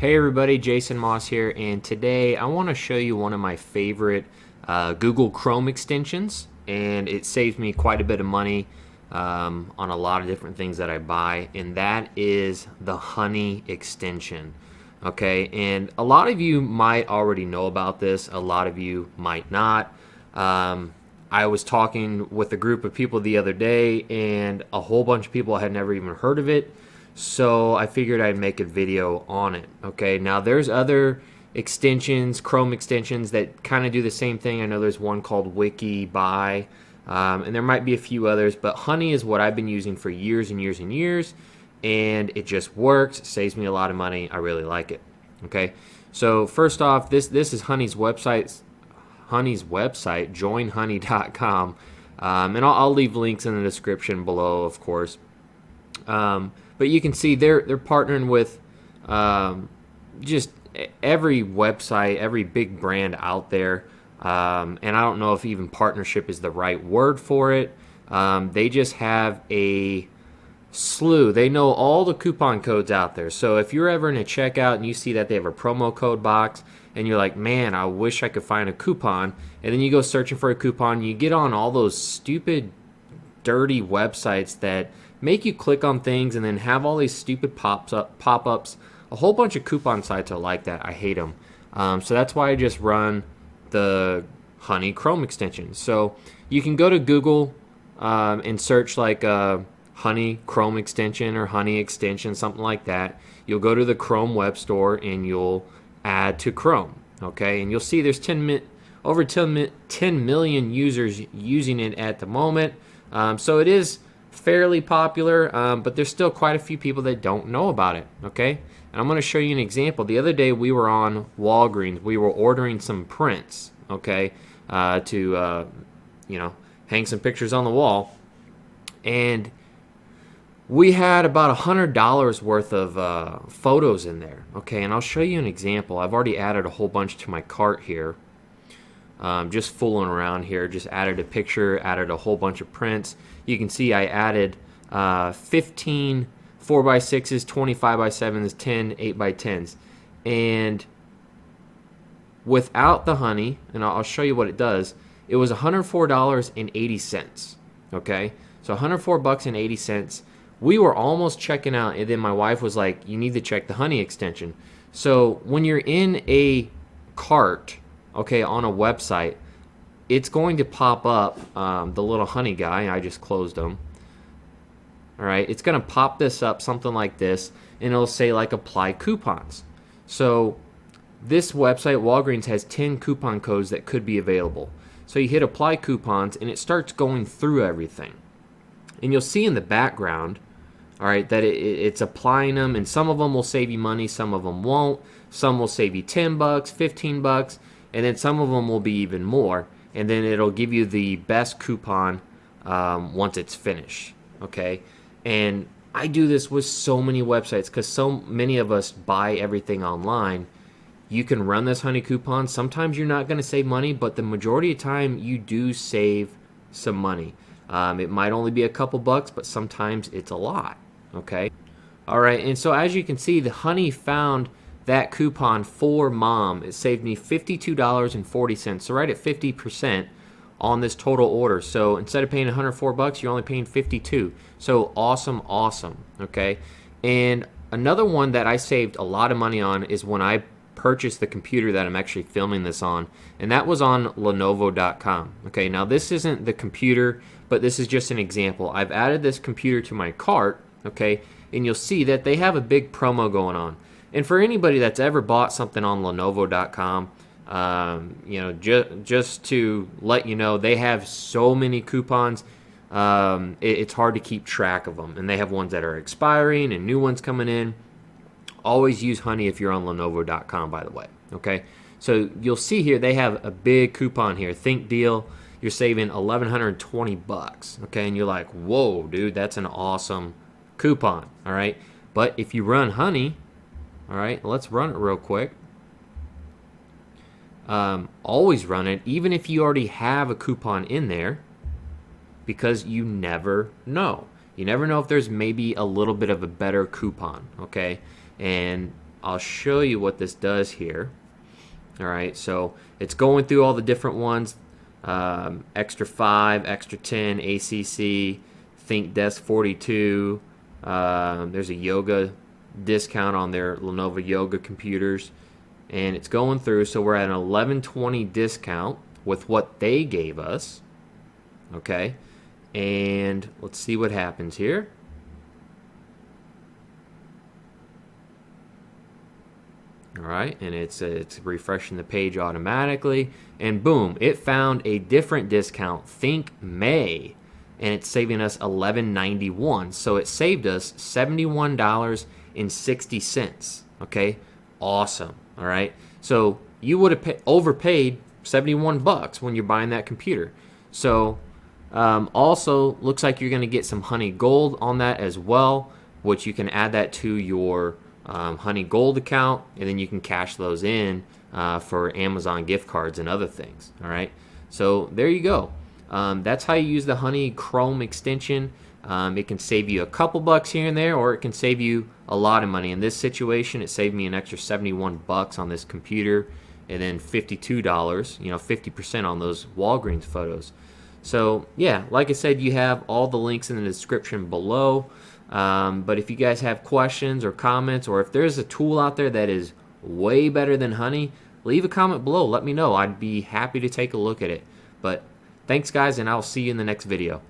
Hey everybody, JMoss here, and today I want to show you one of my favorite Google Chrome extensions, and it saves me quite a bit of money on a lot of different things that I buy, and that is the Honey extension. Okay, and a lot of you might already know about this, a lot of you might not. I was talking with a group of people the other day, and a whole bunch of people had never even heard of it. So I figured I'd make a video on it. Okay, now there's other extensions, Chrome extensions that kind of do the same thing. I know there's one called Wiki Buy, and there might be a few others, but Honey is what I've been using for years and years and years, and it just works. It saves me a lot of money. I really like it. Okay, so first off, this is Honey's website. Joinhoney.com, and I'll leave links in the description below, of course. But you can see they're partnering with just every website, every big brand out there, and I don't know if even partnership is the right word for it. They just have a slew. They know all the coupon codes out there. So if you're ever in a checkout and you see that they have a promo code box, and you're like, man, I wish I could find a coupon, and then you go searching for a coupon, you get on all those stupid, dirty websites that make you click on things and then have all these stupid pop-ups. A whole bunch of coupon sites are like that. I hate them. So that's why I just run the Honey Chrome extension. So you can go to Google and search like Honey Chrome extension or Honey extension, something like that. You'll go to the Chrome web store and you'll add to Chrome. Okay, and you'll see there's over 10 million users using it at the moment. So it is fairly popular, but there's still quite a few people that don't know about it. Okay, and I'm going to show you an example. The other day we were on Walgreens. We were ordering some prints, okay, to hang some pictures on the wall, and we had about $100 worth of photos in there. Okay, and I'll show you an example. I've already added a whole bunch to my cart here. Just fooling around here, just added a picture, added a whole bunch of prints. You can see I added 15 4x6s, 20 5x7s, 10 8x10s. And without the Honey, and I'll show you what it does, it was $104.80. Okay, so $104.80. We were almost checking out, and then my wife was like, you need to check the Honey extension. So when you're in a cart, okay, on a website, it's going to pop up the little Honey guy. I just closed them. All right, it's going to pop this up, something like this, and it'll say like apply coupons. So this website, Walgreens, has 10 coupon codes that could be available. So you hit apply coupons, and it starts going through everything. And you'll see in the background, all right, that it's applying them, and some of them will save you money, some of them won't. Some will save you $10, $15, and then some of them will be even more. And then it'll give you the best coupon once it's finished, okay? And I do this with so many websites because so many of us buy everything online. You can run this Honey coupon. Sometimes you're not going to save money, but the majority of the time you do save some money. It might only be a couple bucks, but sometimes it's a lot, okay? All right, and so as you can see, the Honey found that coupon for Mom. It saved me $52.40, so right at 50% on this total order. So instead of paying $104, you're only paying $52. So awesome, okay? And another one that I saved a lot of money on is when I purchased the computer that I'm actually filming this on, and that was on Lenovo.com. Okay, now this isn't the computer, but this is just an example. I've added this computer to my cart, okay, and you'll see that they have a big promo going on. And for anybody that's ever bought something on Lenovo.com, just to let you know, they have so many coupons. It's hard to keep track of them, and they have ones that are expiring and new ones coming in. Always use Honey if you're on Lenovo.com, by the way. Okay, so you'll see here they have a big coupon here. Think deal. You're saving $1,120. Okay, and you're like, whoa, dude, that's an awesome coupon. All right, but if you run Honey, all right, let's run it real quick. Always run it, even if you already have a coupon in there, because you never know. You never know if there's maybe a little bit of a better coupon, okay? And I'll show you what this does here. All right, so it's going through all the different ones. Extra 5, extra 10, ACC, Think Desk 42. There's a yoga discount on their Lenovo yoga computers, and it's going through. So we're at an 1120 discount with what they gave us. Okay, and let's see what happens here. All right, and it's refreshing the page automatically, and boom, it found a different discount, Think May, and it's saving us $11.91. So it saved us $71.60. Okay, awesome. All right, so you would have overpaid 71 bucks when you're buying that computer. So also looks like you're going to get some Honey Gold on that as well, which you can add that to your Honey Gold account, and then you can cash those in for Amazon gift cards and other things. All right, so there you go. That's how you use the Honey Chrome extension. It can save you a couple bucks here and there, or it can save you a lot of money. In this situation, it saved me an extra 71 bucks on this computer, and then $52, 50% on those Walgreens photos. So yeah, like I said, you have all the links in the description below. But if you guys have questions or comments, or if there's a tool out there that is way better than Honey, leave a comment below. Let me know. I'd be happy to take a look at it. But thanks, guys, and I'll see you in the next video.